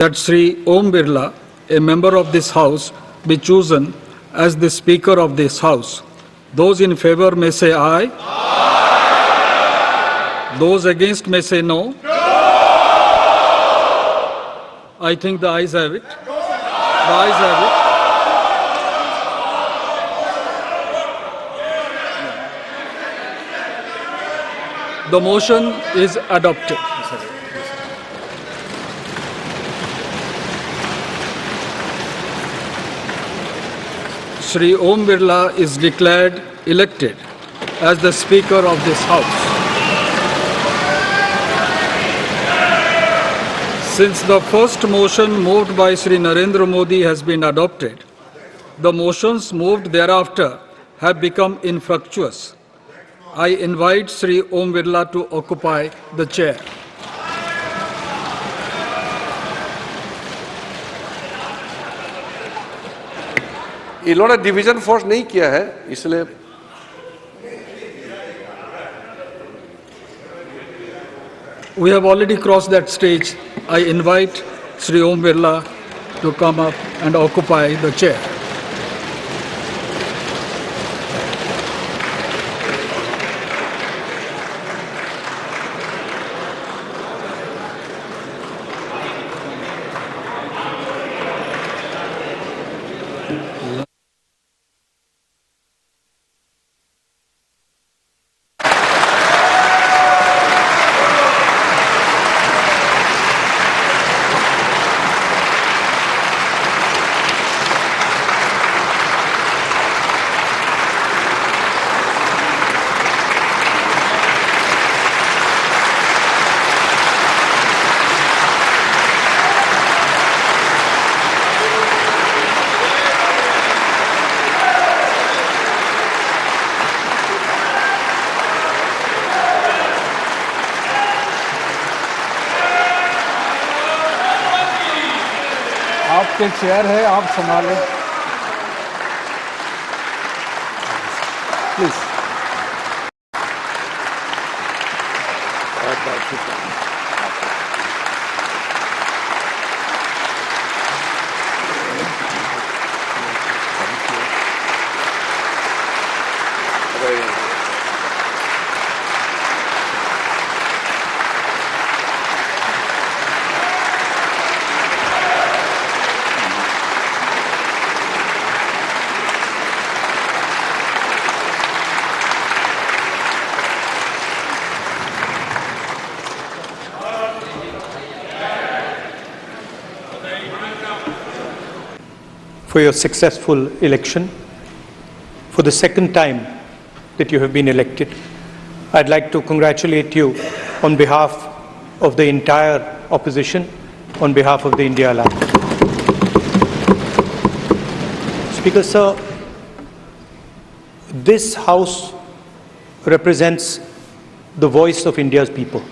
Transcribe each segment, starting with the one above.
that Sri Om Birla, a member of this House, be chosen as the Speaker of this House. Those in favor may say aye. Aye. Those against may say no. No. I think the ayes have it. The ayes have it. The motion is adopted. Sri Om Birla is declared elected as the Speaker of this House. Since the first motion moved by Sri Narendra Modi has been adopted, the motions moved thereafter have become infructuous. I invite Sri Om Birla to occupy the chair. इन्होंने division force नहीं किया है, इसलिए We have already crossed that stage. I invite Sri Om Birla to come up and occupy the chair. आपके chair है, आप संभालें please. For your successful election, for the second time that you have been elected. I'd like to congratulate you on behalf of the entire opposition, on behalf of the India Alliance. Speaker Sir, this House represents the voice of India's people.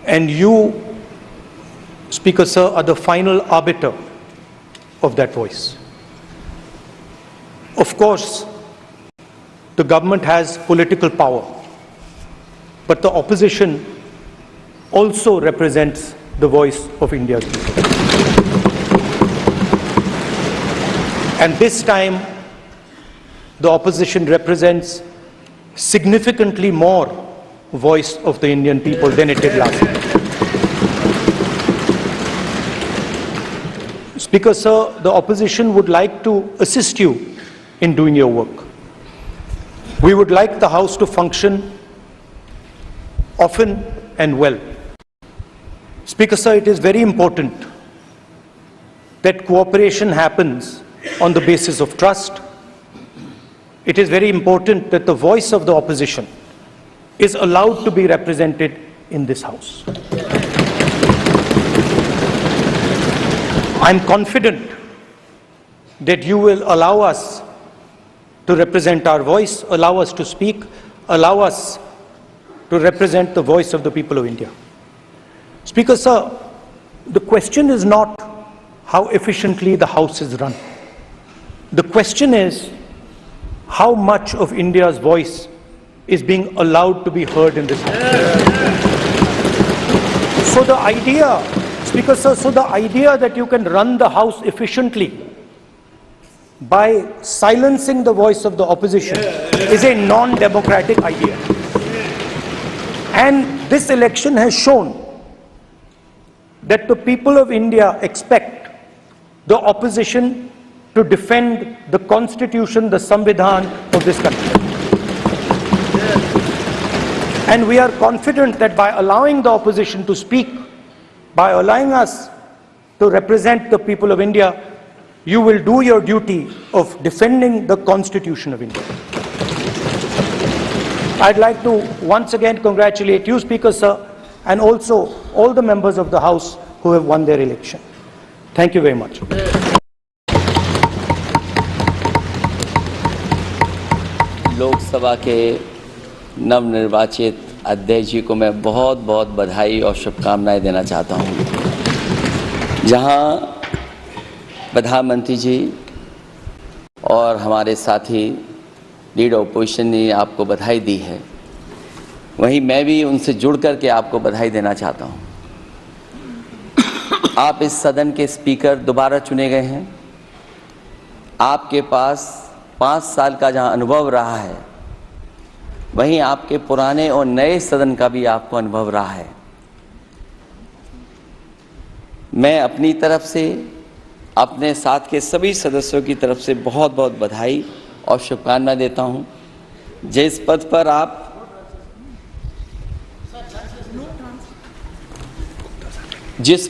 And you, Speaker Sir, are the final arbiter of that voice. Of course, the government has political power, but the opposition also represents the voice of India's people. And this time, the opposition represents significantly more voice of the Indian people than it did last time. Speaker Sir, the opposition would like to assist you in doing your work. We would like the House to function often and well. Speaker Sir, it is very important that cooperation happens on the basis of trust. It is very important that the voice of the opposition is allowed to be represented in this House. I'm confident that you will allow us to represent our voice, allow us to speak, allow us to represent the voice of the people of India. Speaker Sir, the question is not how efficiently the House is run. The question is how much of India's voice is being allowed to be heard in this House. So the idea, Speaker, sir, so the idea that you can run the House efficiently by silencing the voice of the opposition is a non-democratic idea. And this election has shown that the people of India expect the opposition to defend the constitution, the Samvidhan of this country. And we are confident that by allowing the opposition to speak, by allowing us to represent the people of India, you will do your duty of defending the Constitution of India. I'd like to once again congratulate you, Speaker, sir, and also all the members of the House who have won their election. Thank you very much. Lok Sabha के नवनिर्वाचित अध्यक्ष जी को मैं बहुत बहुत बधाई और शुभकामनाएं देना चाहता हूं। जहां प्रधानमंत्री जी और हमारे साथी लीडर ओपोजिशन ने आपको बधाई दी है, वहीं मैं भी उनसे जुड़ कर के आपको बधाई देना चाहता हूं। आप इस सदन के स्पीकर दोबारा चुने गए हैं। आपके पास 5 साल का जहां अनुभव रहा है, वहीं आपके पुराने और नए सदन का भी आपको अनुभव रहा है। मैं अपनी तरफ से, अपने साथ के सभी सदस्यों की तरफ से बहुत बहुत बधाई और शुभकामनाएं देता हूं। जिस पद पर आप जिस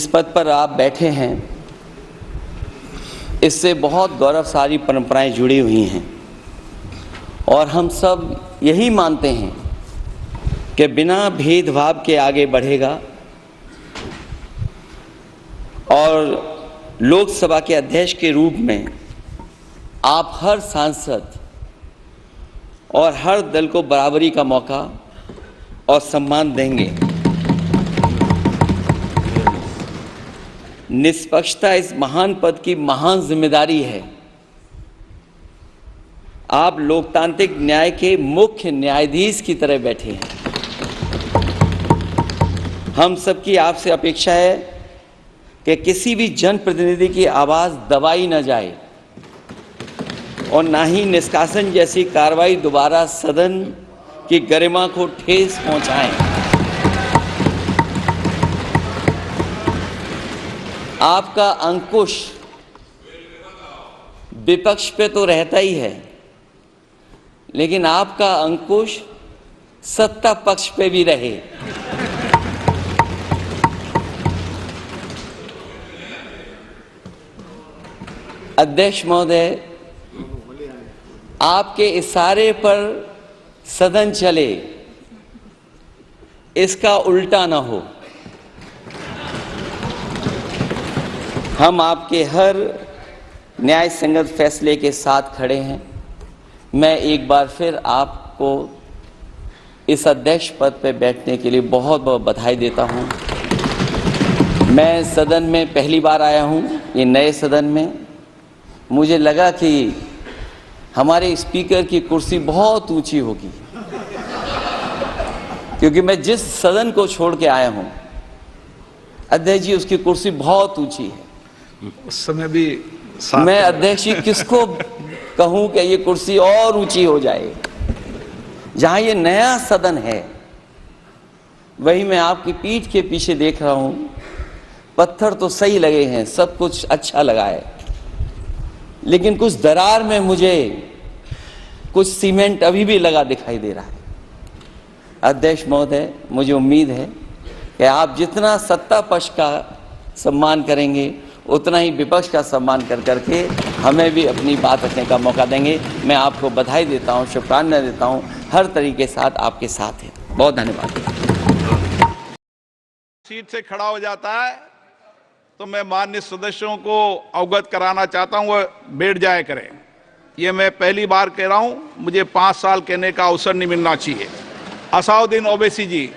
पद पर आप बैठे हैं, इससे बहुत गौरवशाली परंपराएं जुड़ी हुई हैं और हम सब यही मानते हैं कि बिना भेदभाव के आगे बढ़ेगा और लोकसभा के अध्यक्ष के रूप में आप हर सांसद और हर दल को बराबरी का मौका और सम्मान देंगे। निष्पक्षता इस महान पद की महान जिम्मेदारी है। आप लोकतांत्रिक न्याय के मुख्य न्यायाधीश की तरह बैठे हैं। हम सबकी आपसे अपेक्षा है कि किसी भी जनप्रतिनिधि की आवाज़ दबाई न जाए और ना ही निष्कासन जैसी कार्रवाई दोबारा सदन की गरिमा को ठेस पहुंचाएं। आपका अंकुश विपक्ष पे तो रहता ही है, लेकिन आपका अंकुश सत्ता पक्ष पे भी रहे। अध्यक्ष महोदय, आपके इशारे पर सदन चले, इसका उल्टा ना हो। हम आपके हर न्याय संगत फैसले के साथ खड़े हैं। मैं एक बार फिर आपको इस अध्यक्ष पद पर बैठने के लिए बहुत बहुत बधाई देता हूं। मैं सदन में पहली बार आया हूं, ये नए सदन में। मुझे लगा कि हमारे स्पीकर की कुर्सी बहुत ऊंची होगी, क्योंकि मैं जिस सदन को छोड़ के आया हूं, अध्यक्ष जी, उसकी कुर्सी बहुत ऊंची है। उस समय भी मैं अध्यक्ष जी किसको कहूं कि ये कुर्सी और ऊंची हो जाए। जहां ये नया सदन है, वही मैं आपकी पीठ के पीछे देख रहा हूं, पत्थर तो सही लगे हैं, सब कुछ अच्छा लगा है, लेकिन कुछ दरार में मुझे कुछ सीमेंट अभी भी लगा दिखाई दे रहा है। अध्यक्ष महोदय, मुझे उम्मीद है कि आप जितना सत्ता पक्ष का सम्मान करेंगे, उतना ही विपक्ष का सम्मान कर करके हमें भी अपनी बात रखने का मौका देंगे। मैं आपको बधाई देता हूं, शुभकामनाएं देता हूं, हर तरीके से आपके साथ है। बहुत धन्यवाद। सीट से खड़ा हो जाता है तो मैं माननीय सदस्यों को अवगत कराना चाहता हूं, वो बैठ जाया करें। ये मैं पहली बार कह रहा हूं, मुझे 5 साल कहने का अवसर नहीं मिलना चाहिए। असाउद्दीन ओवैसी जी।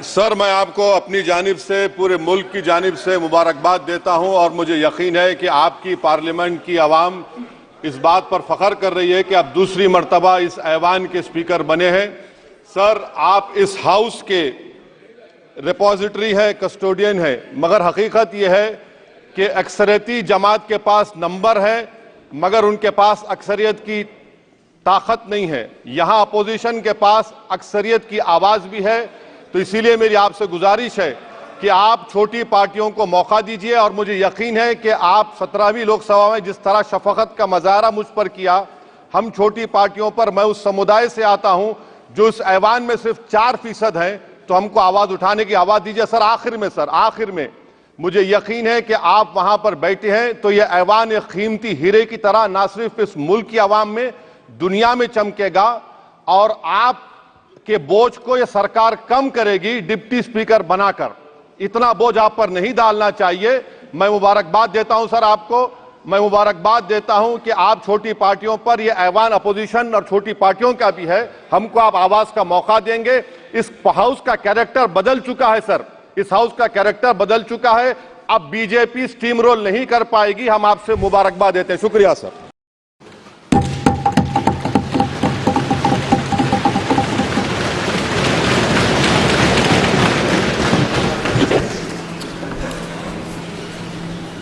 सर, मैं आपको अपनी जानिब से, पूरे मुल्क की जानिब से मुबारकबाद देता हूं और मुझे यकीन है कि आपकी पार्लियामेंट की आवाम इस बात पर फख्र कर रही है कि आप दूसरी मर्तबा इस ऐवान के स्पीकर बने हैं। सर, आप इस हाउस के रिपोजिटरी है, कस्टोडियन है, मगर हकीकत यह है कि अक्सरियती जमात के पास नंबर है मगर उनके पास अक्सरियत की ताकत नहीं है। यहां अपोजिशन के पास अक्सरियत की आवाज भी है। तो इसीलिए मेरी आपसे गुजारिश है कि आप छोटी पार्टियों को मौका दीजिए और मुझे यकीन है कि आप 17वीं लोकसभा में जिस तरह शफकत का मुजाहरा मुझ पर किया, हम छोटी पार्टियों पर, मैं उस समुदाय से आता हूं जो इस ऐवान में सिर्फ 4% है, तो हमको आवाज उठाने की आवाज दीजिए। सर, आखिर में मुझे यकीन है कि आप वहां पर बैठे हैं तो यह ऐवान एक कीमती हीरे की तरह ना सिर्फ इस मुल्क की आवाम में, दुनिया में चमकेगा और आपके बोझ को यह सरकार कम करेगी डिप्टी स्पीकर बनाकर। इतना बोझ आप पर नहीं डालना चाहिए। मैं मुबारकबाद देता हूं सर आपको, मैं मुबारकबाद देता हूं कि आप छोटी पार्टियों पर, यह ऐवान अपोजिशन और छोटी पार्टियों का भी है, हमको आप आवाज का मौका देंगे। इस हाउस का कैरेक्टर बदल चुका है सर, इस हाउस का कैरेक्टर बदल चुका है। अब बीजेपी स्टीम रोल नहीं कर पाएगी। हम आपसे मुबारकबाद देते हैं। शुक्रिया सर।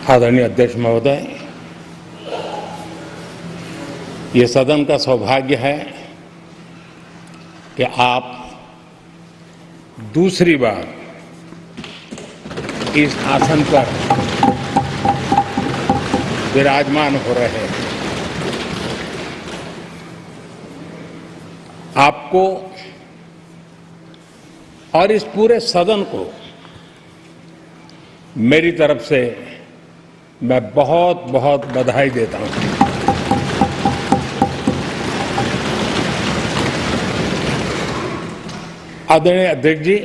आदरणीय अध्यक्ष महोदय, ये सदन का सौभाग्य है कि आप दूसरी बार इस आसन पर विराजमान हो रहे हैं। आपको और इस पूरे सदन को मेरी तरफ से मैं बहुत बहुत बधाई देता हूं। आदरणीय अध्यक्ष जी,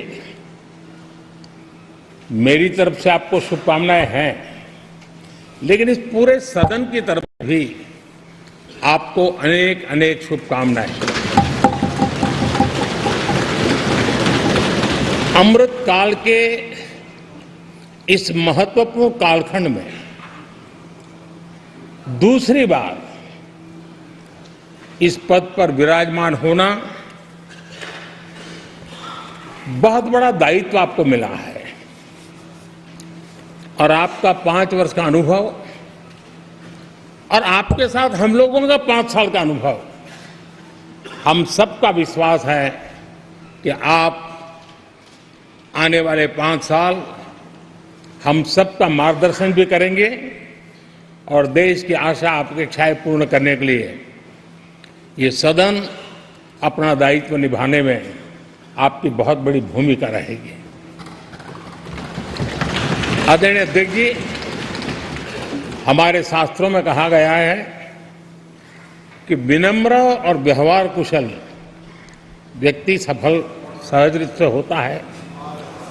मेरी तरफ से आपको शुभकामनाएं हैं, लेकिन इस पूरे सदन की तरफ से भी आपको अनेक अनेक शुभकामनाएं। अमृत काल के इस महत्वपूर्ण कालखंड में दूसरी बार इस पद पर विराजमान होना बहुत बड़ा दायित्व आपको मिला है और आपका 5 वर्ष का अनुभव और आपके साथ हम लोगों का 5 साल का अनुभव, हम सबका विश्वास है कि आप आने वाले 5 साल हम सबका मार्गदर्शन भी करेंगे और देश की आशा अपेक्षाएं पूर्ण करने के लिए ये सदन अपना दायित्व निभाने में आपकी बहुत बड़ी भूमिका रहेगी। आदरणीय अध्यक्ष जी, हमारे शास्त्रों में कहा गया है कि विनम्र और व्यवहार कुशल व्यक्ति सफल सहज रूप से होता है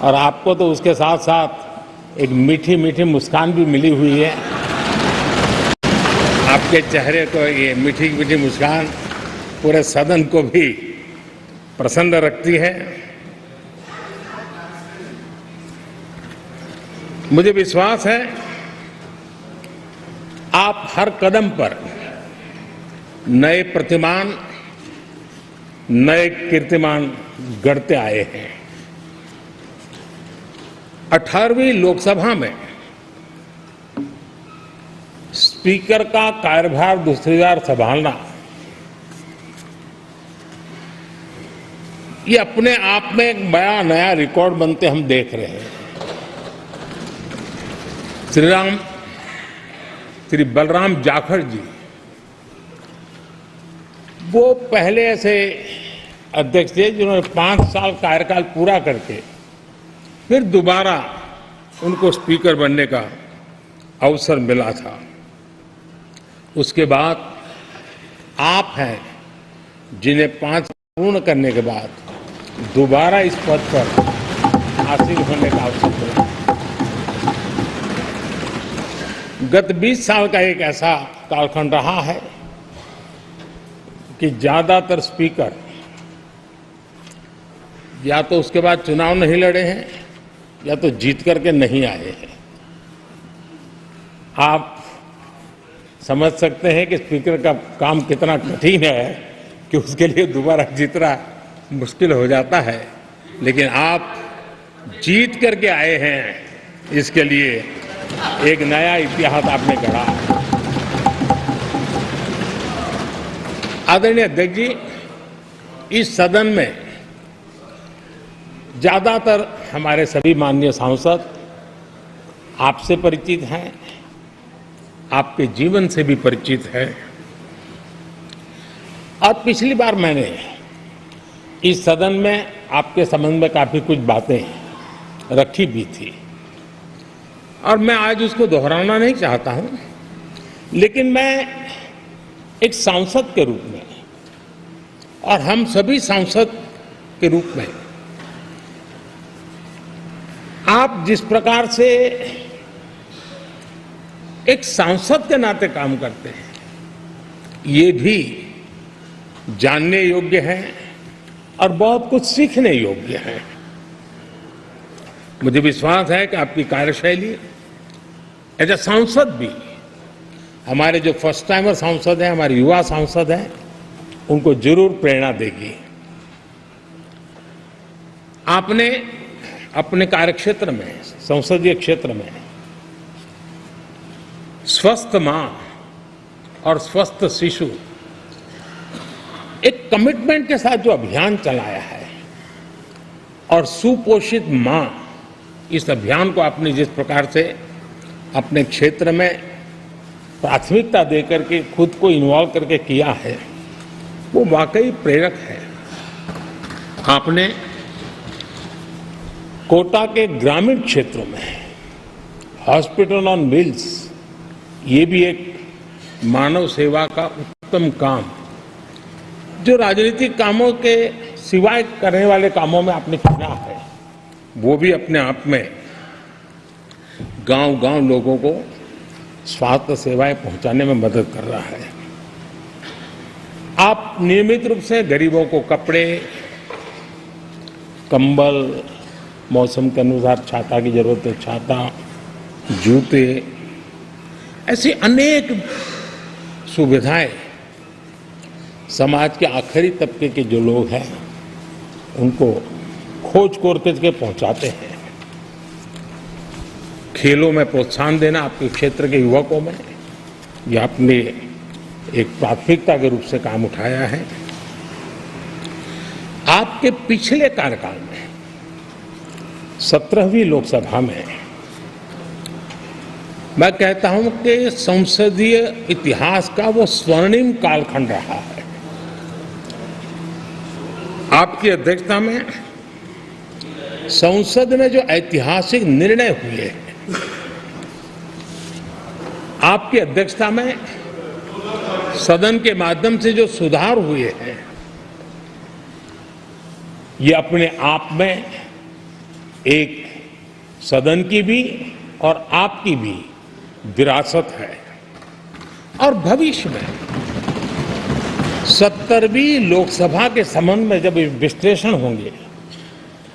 और आपको तो उसके साथ साथ एक मीठी मीठी मुस्कान भी मिली हुई है। आपके चेहरे को ये मीठी मीठी मुस्कान पूरे सदन को भी प्रसन्न रखती है। मुझे विश्वास है आप हर कदम पर नए प्रतिमान, नए कीर्तिमान गढ़ते आए हैं। 18वीं लोकसभा में स्पीकर का कार्यभार दूसरी बार संभालना ये अपने आप में एक बड़ा नया रिकॉर्ड बनते हम देख रहे हैं। श्री बलराम जाखड़ जी वो पहले ऐसे अध्यक्ष थे जिन्होंने 5 साल कार्यकाल पूरा करके फिर दोबारा उनको स्पीकर बनने का अवसर मिला था। उसके बाद आप हैं जिन्हें 5 पूर्ण करने के बाद दोबारा इस पद पर हासिल होने का अवसर मिला। गत 20 साल का एक ऐसा कालखंड रहा है कि ज्यादातर स्पीकर या तो उसके बाद चुनाव नहीं लड़े हैं या तो जीत करके नहीं आए हैं। आप समझ सकते हैं कि स्पीकर का काम कितना कठिन है कि उसके लिए दोबारा जीतना मुश्किल हो जाता है, लेकिन आप जीत करके आए हैं, इसके लिए एक नया इतिहास आपने गढ़ा। आदरणीय अध्यक्ष जी, इस सदन में ज्यादातर हमारे सभी माननीय सांसद आपसे परिचित हैं, आपके जीवन से भी परिचित हैं। और पिछली बार मैंने इस सदन में आपके संबंध में काफी कुछ बातें रखी भी थी और मैं आज उसको दोहराना नहीं चाहता हूं, लेकिन मैं एक सांसद के रूप में और हम सभी सांसद के रूप में आप जिस प्रकार से एक सांसद के नाते काम करते हैं, ये भी जानने योग्य है और बहुत कुछ सीखने योग्य है। मुझे विश्वास है कि आपकी कार्यशैली एज ए सांसद भी हमारे जो फर्स्ट टाइमर सांसद हैं, हमारे युवा सांसद हैं, उनको जरूर प्रेरणा देगी। आपने अपने कार्यक्षेत्र में, संसदीय क्षेत्र में स्वस्थ मां और स्वस्थ शिशु एक कमिटमेंट के साथ जो अभियान चलाया है और सुपोषित मां, इस अभियान को आपने जिस प्रकार से अपने क्षेत्र में प्राथमिकता देकर के खुद को इन्वॉल्व करके किया है, वो वाकई प्रेरक है। आपने कोटा के ग्रामीण क्षेत्रों में हॉस्पिटल ऑन व्हील्स, ये भी एक मानव सेवा का उत्तम काम, जो राजनीतिक कामों के सिवाय करने वाले कामों में आपने चुना है, वो भी अपने आप में गांव-गांव लोगों को स्वास्थ्य सेवाएं पहुंचाने में मदद कर रहा है। आप नियमित रूप से गरीबों को कपड़े, कंबल, मौसम के अनुसार छाता की जरूरत है छाता, जूते, ऐसी अनेक सुविधाएं समाज के आखिरी तबके के जो लोग हैं उनको खोज करके पहुंचाते हैं। खेलों में प्रोत्साहन देना आपके क्षेत्र के युवकों में, यह आपने एक प्राथमिकता के रूप से काम उठाया है। आपके पिछले कार्यकाल में 17वीं लोकसभा में मैं कहता हूं कि संसदीय इतिहास का वो स्वर्णिम कालखंड रहा है। आपकी अध्यक्षता में संसद में जो ऐतिहासिक निर्णय हुए हैं, आपकी अध्यक्षता में सदन के माध्यम से जो सुधार हुए हैं, ये अपने आप में एक सदन की भी और आपकी भी विरासत है। और भविष्य में 70वीं लोकसभा के संबंध में जब विश्लेषण होंगे,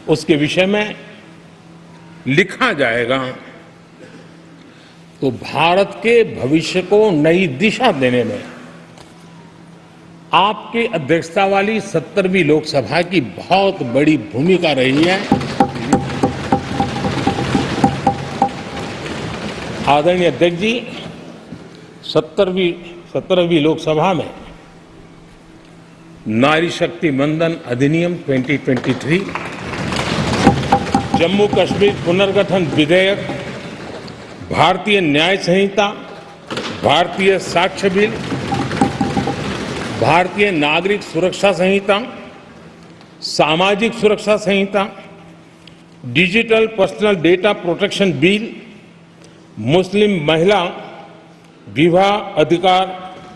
उसके विषय में लिखा जाएगा, तो भारत के भविष्य को नई दिशा देने में आपकी अध्यक्षता वाली 70वीं लोकसभा की बहुत बड़ी भूमिका रही है। आदरणीय अध्यक्ष जी, 17वीं लोकसभा में नारी शक्ति वंदन अधिनियम 2023, जम्मू कश्मीर पुनर्गठन विधेयक, भारतीय न्याय संहिता, भारतीय साक्ष्य बिल, भारतीय नागरिक सुरक्षा संहिता, सामाजिक सुरक्षा संहिता, digital personal data protection bill, मुस्लिम महिला विवाह अधिकार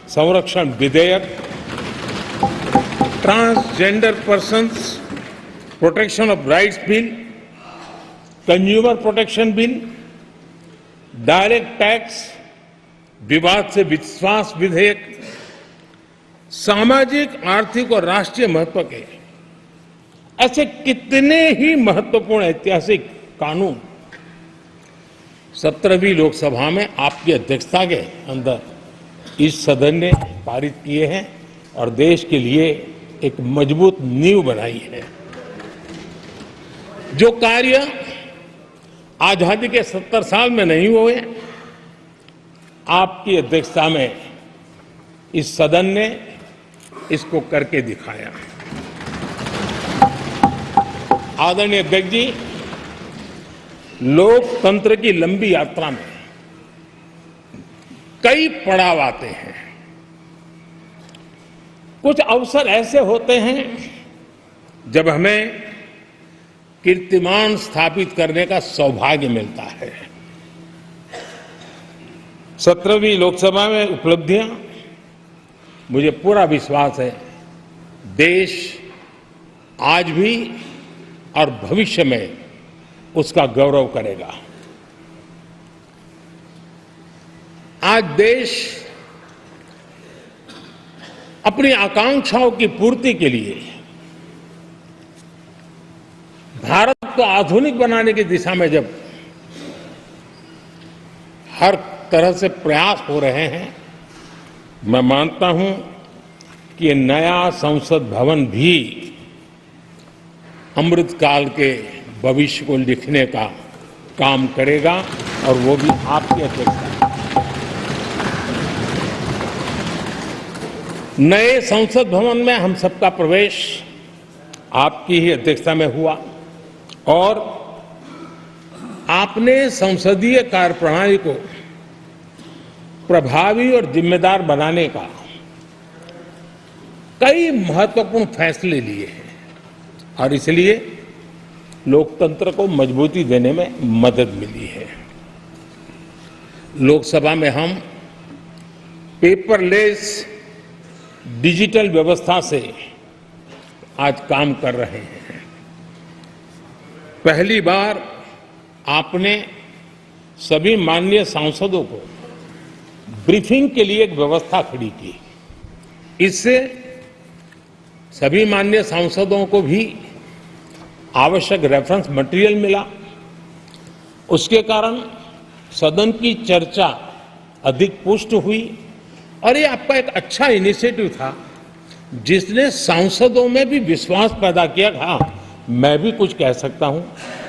संरक्षण विधेयक, transgender persons protection of rights bill, consumer protection bill, direct tax, विवाद से विश्वास विधेयक, सामाजिक, आर्थिक और राष्ट्रीय महत्व के ऐसे कितने ही महत्वपूर्ण ऐतिहासिक कानून 17वीं लोकसभा में आपकी अध्यक्षता के अंदर इस सदन ने पारित किए हैं और देश के लिए एक मजबूत नींव बनाई है। जो कार्य आजादी के 70 साल में नहीं हुए, आपकी अध्यक्षता में इस सदन ने इसको करके दिखाया। आदरणीय अध्यक्ष जी, लोकतंत्र की लंबी यात्रा में कई पड़ाव आते हैं। कुछ अवसर ऐसे होते हैं जब हमें कीर्तिमान स्थापित करने का सौभाग्य मिलता है। 17वीं लोकसभा में उपलब्धियां, मुझे पूरा विश्वास है देश आज भी और भविष्य में उसका गौरव करेगा। आज देश अपनी आकांक्षाओं की पूर्ति के लिए भारत को आधुनिक बनाने की दिशा में जब हर तरह से प्रयास हो रहे हैं, मैं मानता हूं कि नया संसद भवन भी अमृतकाल के भविष्य को लिखने का काम करेगा और वो भी आपकी अध्यक्षता में। नए संसद भवन में हम सबका प्रवेश आपकी ही अध्यक्षता में हुआ और आपने संसदीय कार्यप्रणाली को प्रभावी और जिम्मेदार बनाने का कई महत्वपूर्ण फैसले लिए हैं और इसलिए लोकतंत्र को मजबूती देने में मदद मिली है। लोकसभा में हम पेपरलेस डिजिटल व्यवस्था से आज काम कर रहे हैं। पहली बार आपने सभी माननीय सांसदों को ब्रीफिंग के लिए एक व्यवस्था खड़ी की। इससे सभी माननीय सांसदों को भी आवश्यक रेफरेंस मटेरियल मिला। उसके कारण सदन की चर्चा अधिक पुष्ट हुई और ये आपका एक अच्छा इनिशिएटिव था जिसने सांसदों में भी विश्वास पैदा किया। हाँ, मैं भी कुछ कह सकता हूं,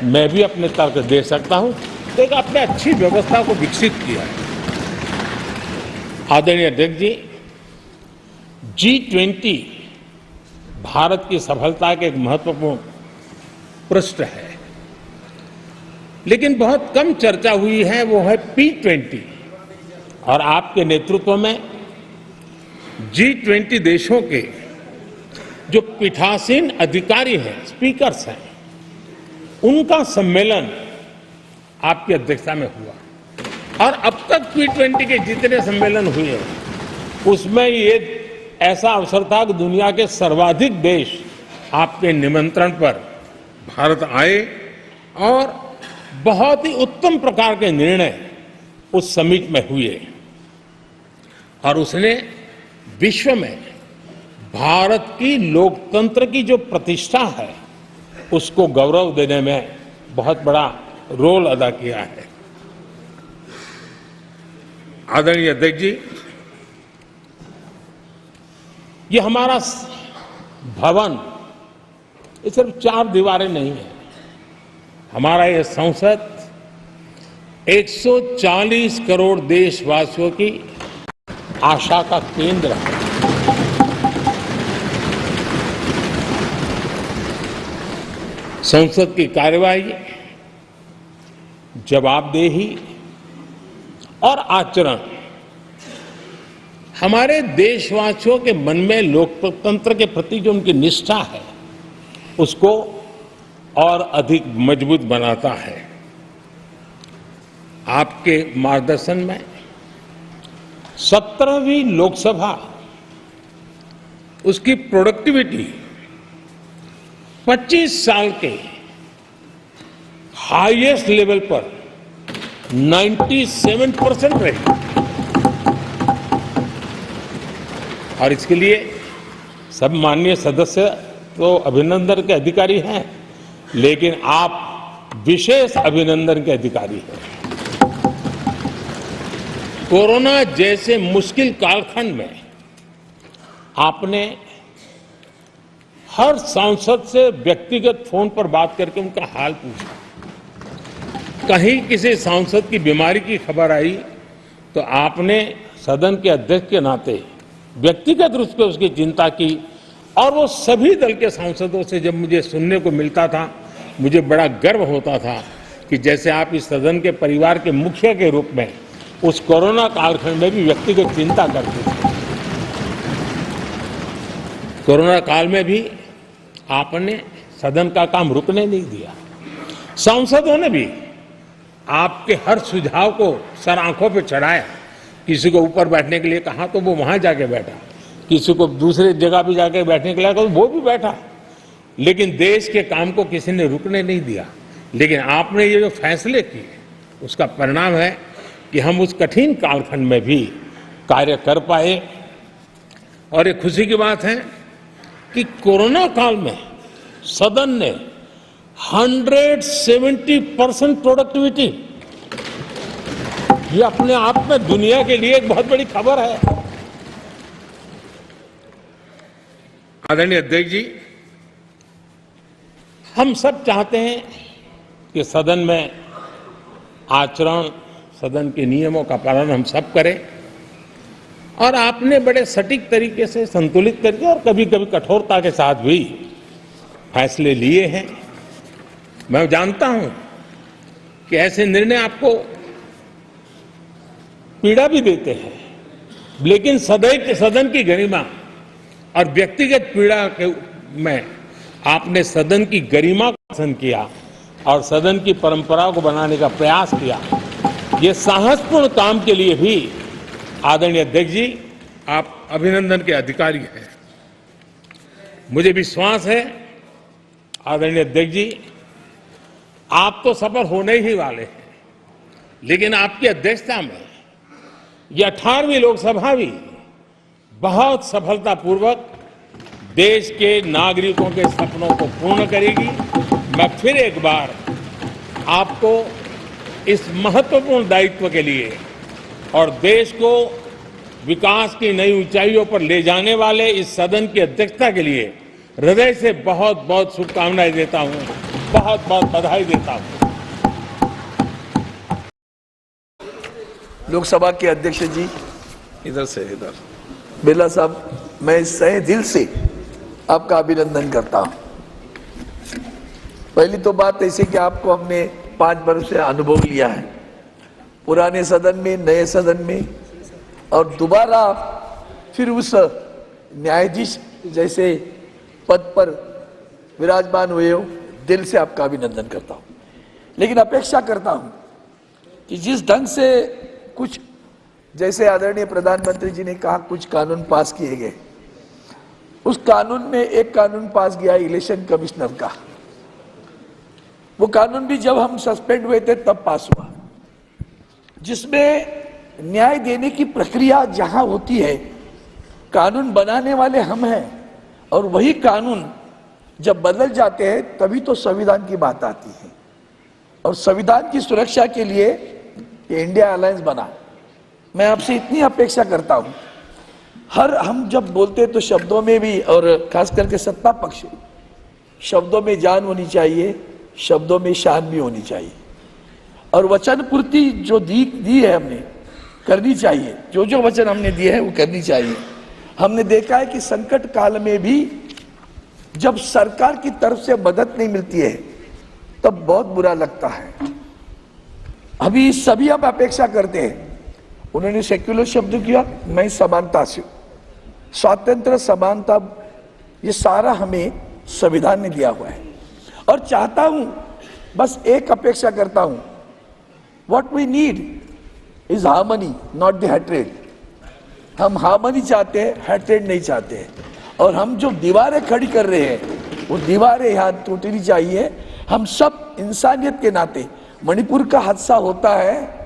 मैं भी अपने तर्क दे सकता हूं, तो एक आपने अच्छी व्यवस्था को विकसित किया है। आदरणीय अध्यक्ष जी, G20 भारत की सफलता के एक महत्वपूर्ण पृष्ठ है, लेकिन बहुत कम चर्चा हुई है, वो है P20 और आपके नेतृत्व में G20 देशों के जो पीठासीन अधिकारी हैं, स्पीकर्स हैं, उनका सम्मेलन आपकी अध्यक्षता में हुआ और अब तक P20 के जितने सम्मेलन हुए हैं उसमें ये ऐसा अवसर था कि दुनिया के सर्वाधिक देश आपके निमंत्रण पर भारत आए और बहुत ही उत्तम प्रकार के निर्णय उस समिट में हुए और उसने विश्व में भारत की लोकतंत्र की जो प्रतिष्ठा है उसको गौरव देने में बहुत बड़ा रोल अदा किया है। आदरणीय अध्यक्ष जी, ये हमारा भवन ये सिर्फ 4 दीवारें नहीं है। हमारा ये संसद 140 करोड़ देशवासियों की आशा का केंद्र है। संसद की कार्यवाही, जवाबदेही और आचरण हमारे देशवासियों के मन में लोकतंत्र के प्रति जो उनकी निष्ठा है उसको और अधिक मजबूत बनाता है। आपके मार्गदर्शन में 17वीं लोकसभा उसकी प्रोडक्टिविटी 25 साल के हाईएस्ट लेवल पर 97% रही और इसके लिए सब माननीय सदस्य तो अभिनंदन के अधिकारी हैं, लेकिन आप विशेष अभिनंदन के अधिकारी हैं। कोरोना जैसे मुश्किल कालखंड में आपने हर सांसद से व्यक्तिगत फोन पर बात करके उनका हाल पूछा। कहीं किसी सांसद की बीमारी की खबर आई तो आपने सदन के अध्यक्ष के नाते व्यक्तिगत रूप से उसकी चिंता की, और वो सभी दल के सांसदों से जब मुझे सुनने को मिलता था, मुझे बड़ा गर्व होता था कि जैसे आप इस सदन के परिवार के मुखिया के रूप में उस कोरोना कालखंड में भी व्यक्तिगत चिंता करते थे। कोरोना काल में भी आपने सदन का काम रुकने नहीं दिया। सांसदों ने भी आपके हर सुझाव को सर आंखों पे चढ़ाया। किसी को ऊपर बैठने के लिए कहा तो वो वहां जाके बैठा, किसी को दूसरे जगह भी जाके बैठने के लिए कहा तो वो भी बैठा, लेकिन देश के काम को किसी ने रुकने नहीं दिया। लेकिन आपने ये जो फैसले किए उसका परिणाम है कि हम उस कठिन कालखंड में भी कार्य कर पाए। और ये खुशी की बात है कि कोरोना काल में सदन ने 170% प्रोडक्टिविटी, ये अपने आप में दुनिया के लिए एक बहुत बड़ी खबर है। आदरणीय अध्यक्ष जी, हम सब चाहते हैं कि सदन में आचरण, सदन के नियमों का पालन हम सब करें, और आपने बड़े सटीक तरीके से संतुलित करके और कभी कभी कठोरता के साथ भी फैसले लिए हैं। मैं जानता हूं कि ऐसे निर्णय आपको पीड़ा भी देते हैं, लेकिन सदन की गरिमा और व्यक्तिगत पीड़ा के में आपने सदन की गरिमा को पसंद किया और सदन की परंपरा को बनाने का प्रयास किया। ये साहसपूर्ण काम के लिए भी आदरणीय अध्यक्ष जी, आप अभिनंदन के अधिकारी हैं। मुझे विश्वास है आदरणीय अध्यक्ष जी, आप तो सफल होने ही वाले हैं, लेकिन आपकी अध्यक्षता में ये 18वीं लोकसभा भी बहुत सफलतापूर्वक देश के नागरिकों के सपनों को पूर्ण करेगी। मैं फिर एक बार आपको इस महत्वपूर्ण दायित्व के लिए और देश को विकास की नई ऊंचाइयों पर ले जाने वाले इस सदन की अध्यक्षता के लिए हृदय से बहुत बहुत शुभकामनाएं देता हूं, बहुत बहुत बधाई देता हूं। लोकसभा के अध्यक्ष जी, इधर से इधर। बिरला साहब, मैं सहे दिल से आपका अभिनंदन करता हूं। पहली तो बात ऐसी कि आपको हमने 5 वर्ष से अनुभव लिया है, पुराने सदन में, नए सदन में, और दोबारा फिर उस न्यायाधीश जैसे पद पर विराजमान हुए हो। दिल से आपका अभिनंदन करता हूं, लेकिन अपेक्षा करता हूं कि जिस ढंग से कुछ, जैसे आदरणीय प्रधानमंत्री जी ने कहा, कुछ कानून पास किए गए, उस कानून में एक कानून पास गया इलेक्शन कमिश्नर का। वो कानून भी जब हम सस्पेंड हुए थे तब पास हुआ, जिसमें न्याय देने की प्रक्रिया जहां होती है, कानून बनाने वाले हम हैं, और वही कानून जब बदल जाते हैं तभी तो संविधान की बात आती है। और संविधान की सुरक्षा के लिए ये इंडिया अलायंस बना। मैं आपसे इतनी अपेक्षा करता हूं, हम जब बोलते तो शब्दों में भी, और खास करके सत्ता पक्ष, शब्दों में जान होनी चाहिए, शब्दों में शान भी होनी चाहिए, और वचन पूर्ति जो दी है हमने करनी चाहिए। जो जो वचन हमने दिए हैं वो करनी चाहिए। हमने देखा है कि संकट काल में भी जब सरकार की तरफ से मदद नहीं मिलती है तब बहुत बुरा लगता है। अभी सभी हम अपेक्षा करते हैं। उन्होंने सेक्युलर शब्द किया, मैं समानता से, स्वातंत्र, समानता, ये सारा हमें संविधान ने दिया हुआ है। और चाहता हूं, बस एक अपेक्षा करता हूं, what we need is harmony, not the hatred. हम हार्मनी चाहते हैं, हेट्रेड नहीं चाहते हैं। और हम जो दीवारें खड़ी कर रहे हैं वो दीवारें यहाँ टूटनी चाहिए। हम सब इंसानियत के नाते, मणिपुर का हादसा होता है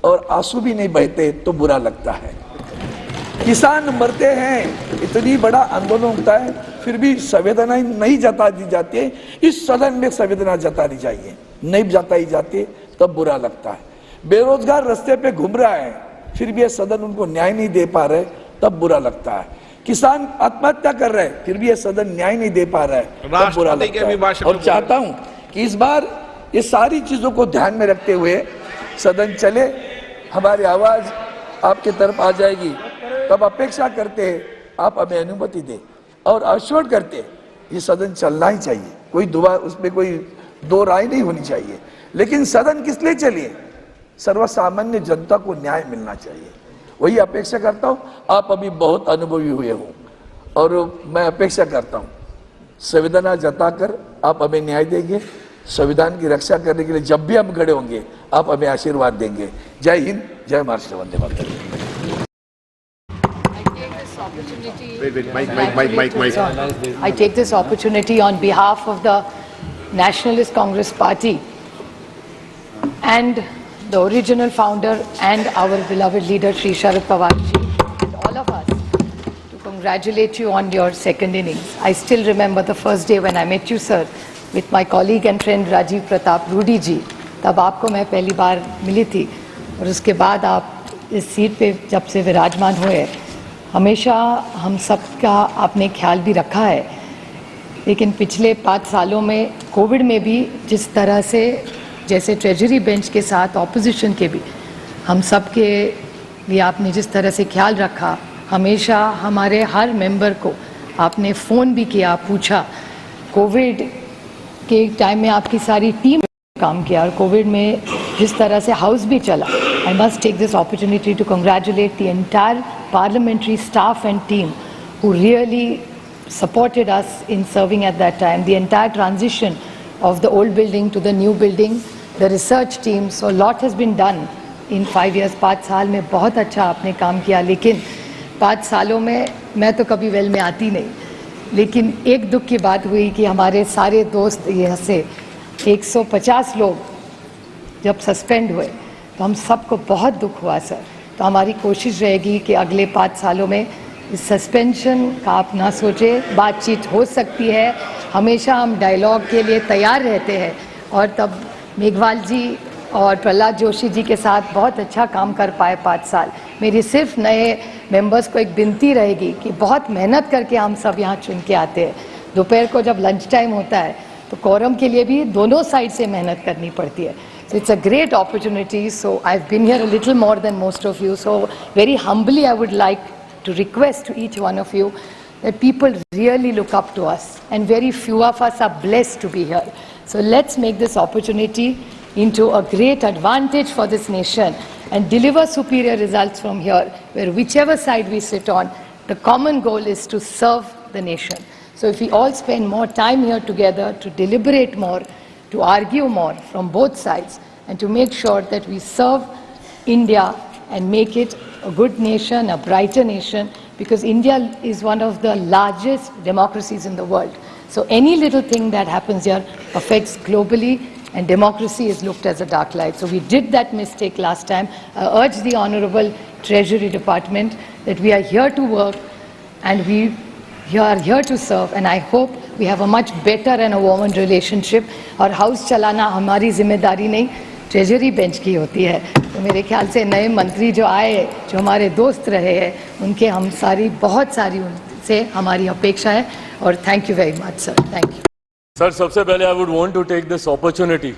और आंसू भी नहीं बहते तो बुरा लगता है। किसान मरते हैं, इतनी बड़ा आंदोलन होता है, फिर भी संवेदना नहीं जता दी जाती है। इस सदन में संवेदना जतानी चाहिए, नहीं जताई जाती तब बुरा लगता है। बेरोजगार रास्ते पे घूम रहा है, फिर भी ये सदन उनको न्याय नहीं दे पा रहे, तब बुरा लगता है। किसान आत्महत्या कर रहे हैं, फिर भी ये सदन न्याय नहीं दे पा रहा है, तब बुरा लगता है। और चाहता हूं कि इस बार ये सारी चीजों को ध्यान में रखते हुए सदन चले, हमारी आवाज आपके तरफ आ जाएगी, तब अपेक्षा करते हैं आप हमें अनुमति दें और अश्योर करते ये सदन चलना ही चाहिए, कोई दुआ उसमें कोई दो राय नहीं होनी चाहिए। लेकिन सदन किस लिए चलिए? सर्वसामान्य जनता को न्याय मिलना चाहिए, वही अपेक्षा करता हूं। आप अभी बहुत अनुभवी हुए हो और मैं अपेक्षा करता हूं संवेदना जताकर आप हमें न्याय देंगे, संविधान की रक्षा करने के लिए जब भी हम खड़े होंगे आप हमें आशीर्वाद देंगे। जय हिंद, जय Maharashtra, Vande Mataram. I take this opportunity on behalf of the Nationalist Congress Party and the original founder and our beloved leader Shri Sharad Pawar ji, and all of us, to congratulate you on your second innings. I still remember the first day when I met you, sir, with my colleague and friend Rajiv Pratap Rudy ji. तब आपको मैं पहली बार मिली थी और उसके बाद आप इस सीट पे जब से विराजमान हुए, हमेशा हम सब का आपने ख्याल भी रखा है। लेकिन पिछले 5 सालों में कोविड में भी जिस तरह से, जैसे ट्रेजरी बेंच के साथ ऑपोजिशन के भी हम सब के लिए आपने जिस तरह से ख्याल रखा, हमेशा हमारे हर मेंबर को आपने फ़ोन भी किया, पूछा। कोविड के टाइम में आपकी सारी टीम काम किया और कोविड में जिस तरह से हाउस भी चला। I must take this opportunity to congratulate the entire parliamentary staff and team who really supported us in serving at that time. The entire transition of the old building to the new building, the research team, so a lot has been done in 5 years. 5 साल में बहुत अच्छा आपने काम किया, लेकिन 5 सालों में मैं तो कभी वेल में आती नहीं, लेकिन एक दुख की बात हुई कि हमारे सारे दोस्त यहाँ से 150 लोग जब सस्पेंड हुए तो हम सबको बहुत दुख हुआ सर। तो हमारी कोशिश रहेगी कि अगले 5 सालों में इस सस्पेंशन का आप ना सोचें, बातचीत हो सकती है, हमेशा हम डायलॉग के लिए तैयार रहते हैं। और तब मेघवाल जी और प्रहलाद जोशी जी के साथ बहुत अच्छा काम कर पाए 5 साल। मेरी सिर्फ नए मेंबर्स को एक विनती रहेगी कि बहुत मेहनत करके हम सब यहाँ चुन के आते हैं। दोपहर को जब लंच टाइम होता है तो कोरम के लिए भी दोनों साइड से मेहनत करनी पड़ती है। So it's a great opportunity. So I've been here a little more than most of you. So very humbly I would like to request to each one of you that people really look up to us, and very few of us are blessed to be here. So let's make this opportunity into a great advantage for this nation and deliver superior results from here, where whichever side we sit on, the common goal is to serve the nation. So if we all spend more time here together to deliberate more, to argue more from both sides, and to make sure that we serve India and make it a good nation, a brighter nation, because India is one of the largest democracies in the world. So any little thing that happens here affects globally, and democracy is looked as a dark light. So we did that mistake last time. I urge the Honorable Treasury Department that we are here to work and we are here to serve, and I hope we have a much better and a warmer relationship. और house चलाना हमारी जिम्मेदारी नहीं, treasury bench की होती है। तो मेरे ख्याल से नए मंत्री जो आए, जो हमारे दोस्त रहे हैं, उनके हम बहुत सारी उनसे हमारी अपेक्षा है। और thank you very much sir, thank you sir. सबसे पहले I would want to take this opportunity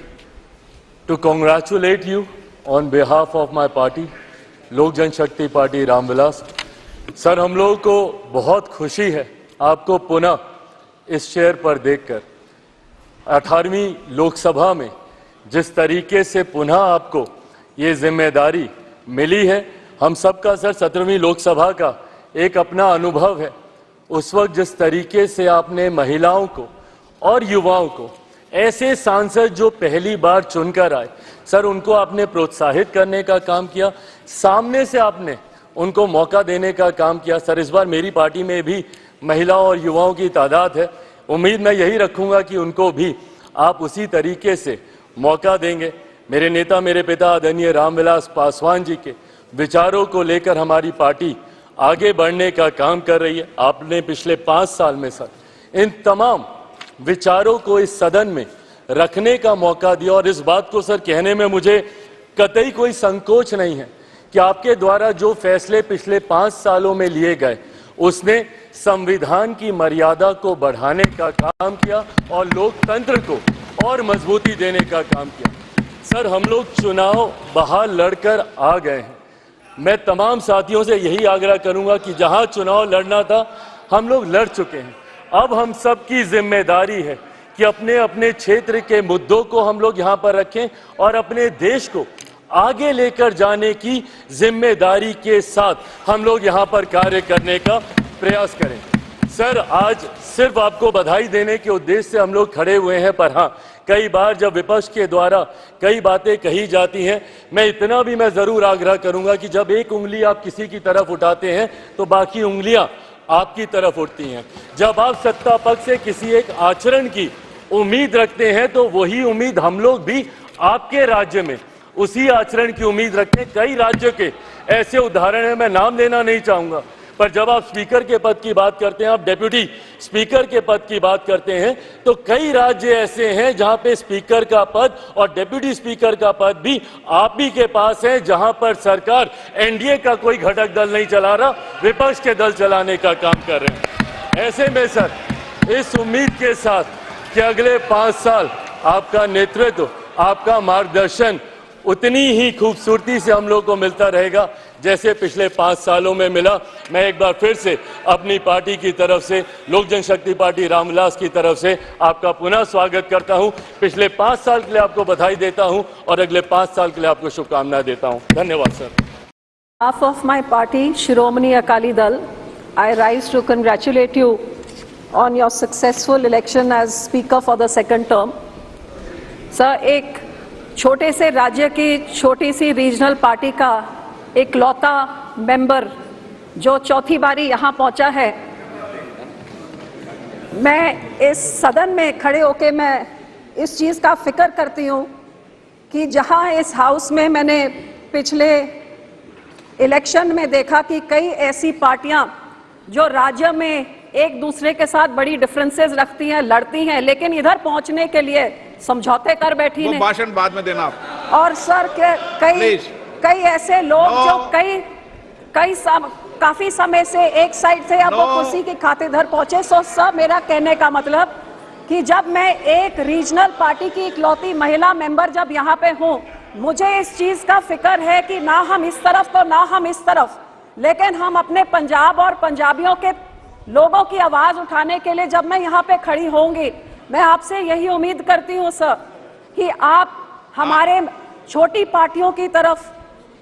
to congratulate you on behalf of my party, Lok Janshakti party Ramvilas. Sir, हम लोगों को बहुत खुशी है आपको पुनः इस चेयर पर देखकर। 18वीं लोकसभा में जिस तरीके से पुनः आपको ये जिम्मेदारी मिली है, हम सबका सर 17वीं लोकसभा का एक अपना अनुभव है। उस वक्त जिस तरीके से आपने महिलाओं को और युवाओं को, ऐसे सांसद जो पहली बार चुनकर आए, सर उनको आपने प्रोत्साहित करने का काम किया, सामने से आपने उनको मौका देने का काम किया। सर, इस बार मेरी पार्टी में भी महिलाओं और युवाओं की तादाद है, उम्मीद मैं यही रखूंगा कि उनको भी आप उसी तरीके से मौका देंगे। मेरे नेता, मेरे पिता आदरणीय रामविलास पासवान जी के विचारों को लेकर हमारी पार्टी आगे बढ़ने का काम कर रही है। आपने पिछले 5 साल में सर इन तमाम विचारों को इस सदन में रखने का मौका दिया, और इस बात को सर कहने में मुझे कतई कोई संकोच नहीं है कि आपके द्वारा जो फैसले पिछले 5 सालों में लिए गए उसने संविधान की मर्यादा को बढ़ाने का काम किया और लोकतंत्र को और मजबूती देने का काम किया। सर, हम लोग चुनाव बाहर लड़कर आ गए हैं। मैं तमाम साथियों से यही आग्रह करूंगा कि जहां चुनाव लड़ना था हम लोग लड़ चुके हैं। अब हम सबकी जिम्मेदारी है कि अपने अपने क्षेत्र के मुद्दों को हम लोग यहाँ पर रखें और अपने देश को आगे लेकर जाने की जिम्मेदारी के साथ हम लोग यहाँ पर कार्य करने का प्रयास करें। सर, आज सिर्फ आपको बधाई देने के उद्देश्य से हम लोग खड़े हुए हैं, पर हाँ, कई बार जब विपक्ष के द्वारा कई बातें कही जाती हैं, मैं इतना भी मैं जरूर आग्रह करूंगा कि जब एक उंगली आप किसी की तरफ उठाते हैं तो बाकी उंगलियां आपकी तरफ उठती हैं। जब आप सत्ता पक्ष से किसी एक आचरण की उम्मीद रखते हैं तो वही उम्मीद हम लोग भी आपके राज्य में उसी आचरण की उम्मीद रखते हैं। कई राज्यों के ऐसे उदाहरण हैं, मैं नाम लेना नहीं चाहूंगा, पर जब आप स्पीकर के पद की बात करते हैं, आप डेप्यूटी स्पीकर के पद की बात करते हैं, तो कई राज्य ऐसे हैं जहां पे स्पीकर का पद और डेप्यूटी स्पीकर का पद भी आप ही के पास है, जहां पर सरकार एनडीए का कोई घटक दल नहीं चला रहा, विपक्ष के दल चलाने का काम कर रहे हैं। ऐसे में सर, इस उम्मीद के साथ कि अगले 5 साल आपका नेतृत्व, आपका मार्गदर्शन उतनी ही खूबसूरती से हम लोग को मिलता रहेगा जैसे पिछले 5 सालों में मिला। मैं एक बार फिर से अपनी पार्टी की तरफ से, लोक जनशक्ति पार्टी रामविलास की तरफ से आपका पुनः स्वागत करता हूं। पिछले 5 साल के लिए आपको बधाई देता हूं और अगले 5 साल के लिए आपको शुभकामनाएं देता हूं। धन्यवाद sir. Half of my party, Shiromani Akali Dal, I rise to congratulate you on your successful election as Speaker for the second term. Sir, एक छोटे से राज्य की छोटी सी रीजनल पार्टी का एक लौता मेंबर जो चौथी बारी यहाँ पहुँचा है, मैं इस सदन में खड़े होके मैं इस चीज़ का फिक्र करती हूँ कि जहाँ इस हाउस में मैंने पिछले इलेक्शन में देखा कि कई ऐसी पार्टियाँ जो राज्य में एक दूसरे के साथ बड़ी डिफरेंसेस रखती हैं, लड़ती हैं, लेकिन इधर पहुंचने के लिए समझौते कर बैठी हैं। भाषण बाद में देना आप। और सर कई ऐसे लोग जो काफी समय से एक साइड से अब वो कुर्सी की खातिर इधर पहुंचे। सो सर, मेरा कहने का मतलब कि जब मैं एक रीजनल पार्टी की इकलौती महिला मेंबर जब यहाँ पे हूँ, मुझे इस चीज का फिक्र है कि ना हम इस तरफ तो ना हम इस तरफ, लेकिन हम अपने पंजाब और पंजाबियों के लोगों की आवाज उठाने के लिए जब मैं यहाँ पे खड़ी होंगी, मैं आपसे यही उम्मीद करती हूँ सर कि आप हमारे छोटी पार्टियों की तरफ,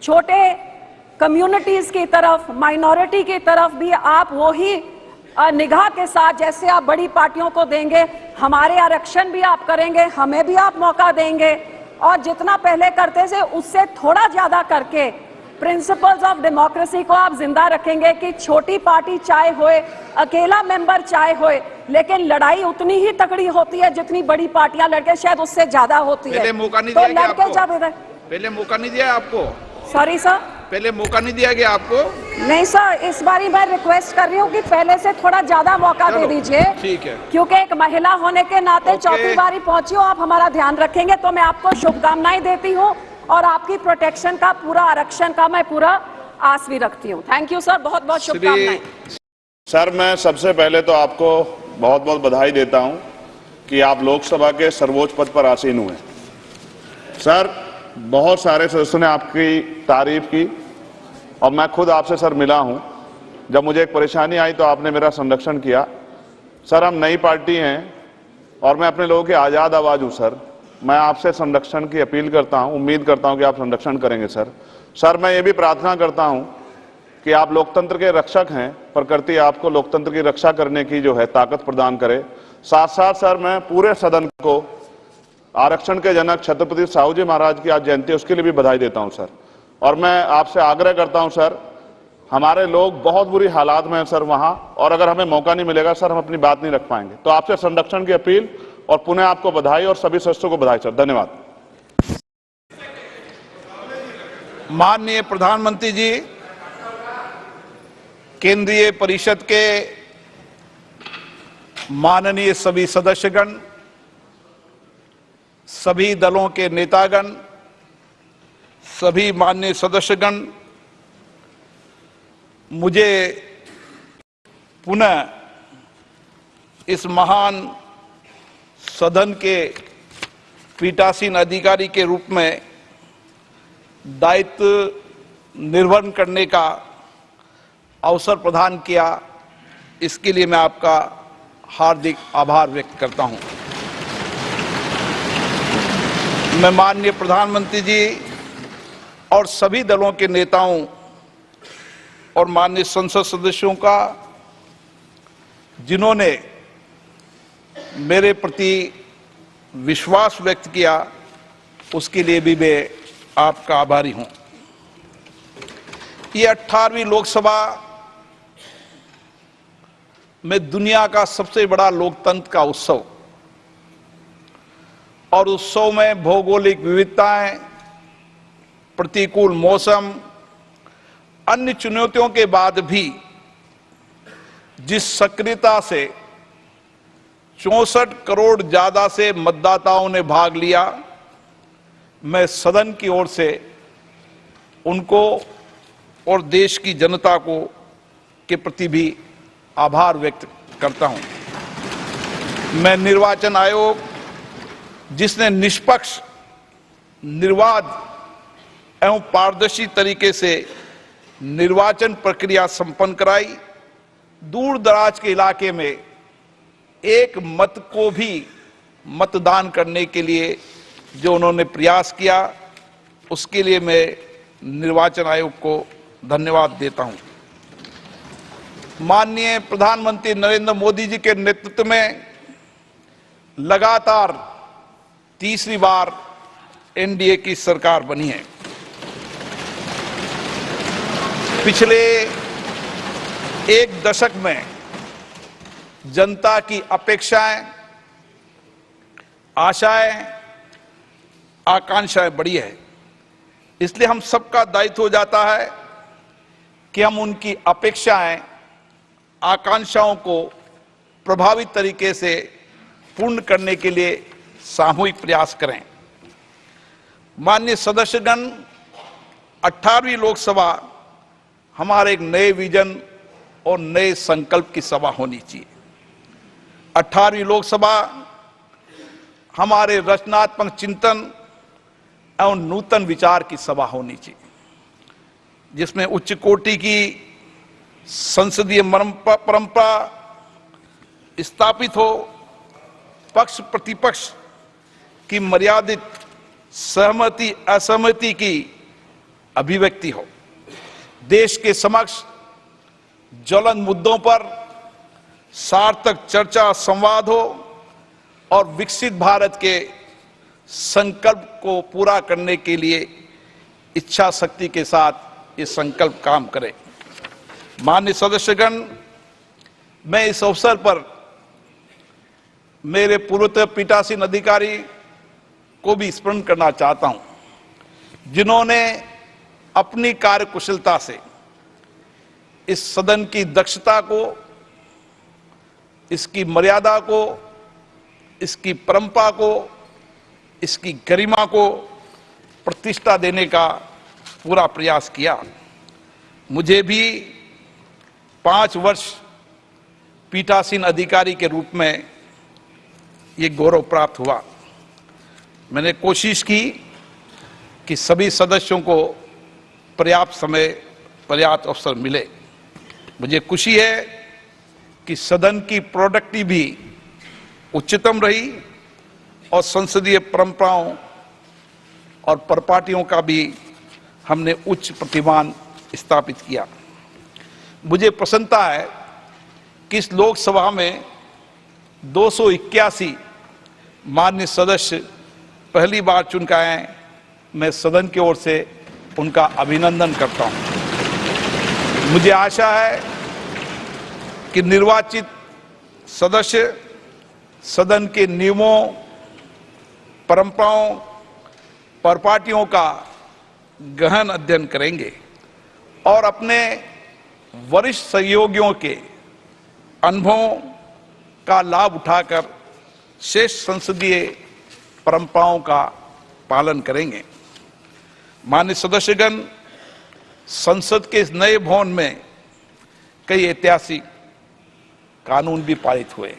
छोटे कम्युनिटीज की तरफ, माइनॉरिटी की तरफ भी आप वही निगाह के साथ जैसे आप बड़ी पार्टियों को देंगे, हमारे आरक्षण भी आप करेंगे, हमें भी आप मौका देंगे और जितना पहले करते थे उससे थोड़ा ज्यादा करके प्रिंसिपल्स ऑफ डेमोक्रेसी को आप जिंदा रखेंगे कि छोटी पार्टी चाहे होए, अकेला मेंबर चाहे होए, लेकिन लड़ाई उतनी ही तगड़ी होती है जितनी बड़ी पार्टियां लड़के शायद उससे ज्यादा होती है। पहले मौका नहीं तो दिया लड़के जब इधर, पहले मौका नहीं दिया आपको। सॉरी सर, पहले मौका नहीं दिया गया आपको। नहीं सर, इस बारी मैं रिक्वेस्ट कर रही हूँ कि पहले से थोड़ा ज्यादा मौका दे दीजिए। ठीक है, क्योंकि एक महिला होने के नाते चौथी बारी पहुंची हो, आप हमारा ध्यान रखेंगे तो मैं आपको शुभकामनाएं देती हूँ और आपकी प्रोटेक्शन का, पूरा आरक्षण का मैं पूरा आस भी रखती हूँ। थैंक यू सर, बहुत बहुत शुभकामनाएं। सर, मैं सबसे पहले तो आपको बहुत बहुत बधाई देता हूं कि आप लोकसभा के सर्वोच्च पद पर आसीन हुए। सर, बहुत सारे सदस्यों ने आपकी तारीफ की और मैं खुद आपसे सर मिला हूं। जब मुझे एक परेशानी आई तो आपने मेरा संरक्षण किया। सर, हम नई पार्टी हैं और मैं अपने लोगों की आज़ाद आवाज़ हूं सर। मैं आपसे संरक्षण की अपील करता हूं, उम्मीद करता हूं कि आप संरक्षण करेंगे सर। सर, मैं ये भी प्रार्थना करता हूं कि आप लोकतंत्र के रक्षक हैं, प्रकृति आपको लोकतंत्र की रक्षा करने की जो है ताकत प्रदान करे। साथ साथ सर, मैं पूरे सदन को आरक्षण के जनक छत्रपति साहू जी महाराज की आज जयंती है उसके लिए भी बधाई देता हूं सर। और मैं आपसे आग्रह करता हूं सर, हमारे लोग बहुत बुरी हालात में हैं सर वहां, और अगर हमें मौका नहीं मिलेगा सर हम अपनी बात नहीं रख पाएंगे। तो आपसे संरक्षण की अपील और पुनः आपको बधाई और सभी सदस्यों को बधाई सर। धन्यवाद। माननीय प्रधानमंत्री जी, केंद्रीय परिषद के माननीय सभी सदस्यगण, सभी दलों के नेतागण, सभी माननीय सदस्यगण, मुझे पुनः इस महान सदन के पीठासीन अधिकारी के रूप में दायित्व निर्वहन करने का अवसर प्रदान किया, इसके लिए मैं आपका हार्दिक आभार व्यक्त करता हूं। मैं माननीय प्रधानमंत्री जी और सभी दलों के नेताओं और माननीय संसद सदस्यों का, जिन्होंने मेरे प्रति विश्वास व्यक्त किया, उसके लिए भी मैं आपका आभारी हूं। ये 18वीं लोकसभा में दुनिया का सबसे बड़ा लोकतंत्र का उत्सव, और उत्सव में भौगोलिक विविधताएं, प्रतिकूल मौसम, अन्य चुनौतियों के बाद भी जिस सक्रियता से 64 करोड़ ज्यादा से मतदाताओं ने भाग लिया, मैं सदन की ओर से उनको और देश की जनता को के प्रति भी आभार व्यक्त करता हूं। मैं निर्वाचन आयोग, जिसने निष्पक्ष, निर्बाध एवं पारदर्शी तरीके से निर्वाचन प्रक्रिया संपन्न कराई, दूर दराज के इलाके में एक मत को भी मतदान करने के लिए जो उन्होंने प्रयास किया, उसके लिए मैं निर्वाचन आयोग को धन्यवाद देता हूं। माननीय प्रधानमंत्री नरेंद्र मोदी जी के नेतृत्व में लगातार तीसरी बार एनडीए की सरकार बनी है। पिछले एक दशक में जनता की अपेक्षाएं, आशाएं, आकांक्षाएं बढ़ी है। इसलिए हम सबका दायित्व हो जाता है कि हम उनकी अपेक्षाएं, आकांक्षाओं को प्रभावी तरीके से पूर्ण करने के लिए सामूहिक प्रयास करें। माननीय सदस्यगण, 18वीं लोकसभा हमारे एक नए विजन और नए संकल्प की सभा होनी चाहिए। 18वीं लोकसभा हमारे रचनात्मक चिंतन एवं नूतन विचार की सभा होनी चाहिए, जिसमें उच्च कोटि की संसदीय परंपरा स्थापित हो, पक्ष प्रतिपक्ष की मर्यादित सहमति असहमति की अभिव्यक्ति हो, देश के समक्ष ज्वलंत मुद्दों पर सार्थक चर्चा संवाद हो और विकसित भारत के संकल्प को पूरा करने के लिए इच्छा शक्ति के साथ ये संकल्प काम करे। माननीय सदस्यगण, मैं इस अवसर पर मेरे पूर्वतन पीठासीन अधिकारी को भी स्मरण करना चाहता हूं, जिन्होंने अपनी कार्यकुशलता से इस सदन की दक्षता को, इसकी मर्यादा को, इसकी परंपरा को, इसकी गरिमा को प्रतिष्ठा देने का पूरा प्रयास किया। मुझे भी 5 वर्ष पीठासीन अधिकारी के रूप में ये गौरव प्राप्त हुआ। मैंने कोशिश की कि सभी सदस्यों को पर्याप्त समय, पर्याप्त अवसर मिले। मुझे खुशी है कि सदन की प्रोडक्टिविटी भी उच्चतम रही और संसदीय परंपराओं और परिपाटियों का भी हमने उच्च प्रतिमान स्थापित किया। मुझे प्रसन्नता है कि इस लोकसभा में 281 माननीय सदस्य पहली बार चुन के आए हैं। मैं सदन की ओर से उनका अभिनंदन करता हूं। मुझे आशा है कि निर्वाचित सदस्य सदन के नियमों, परंपराओं, परिपाटियों का गहन अध्ययन करेंगे और अपने वरिष्ठ सहयोगियों के अनुभवों का लाभ उठाकर शेष संसदीय परंपराओं का पालन करेंगे। माननीय सदस्यगण, संसद के इस नए भवन में कई ऐतिहासिक कानून भी पारित हुए,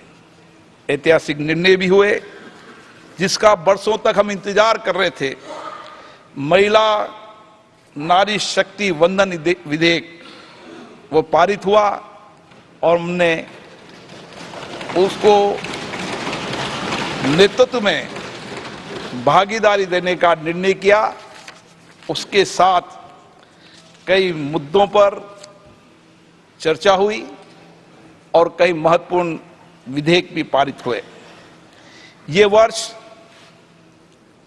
ऐतिहासिक निर्णय भी हुए, जिसका बरसों तक हम इंतजार कर रहे थे। महिला नारी शक्ति वंदन विधेयक वो पारित हुआ और हमने उसको नेतृत्व में भागीदारी देने का निर्णय किया। उसके साथ कई मुद्दों पर चर्चा हुई और कई महत्वपूर्ण विधेयक भी पारित हुए। ये वर्ष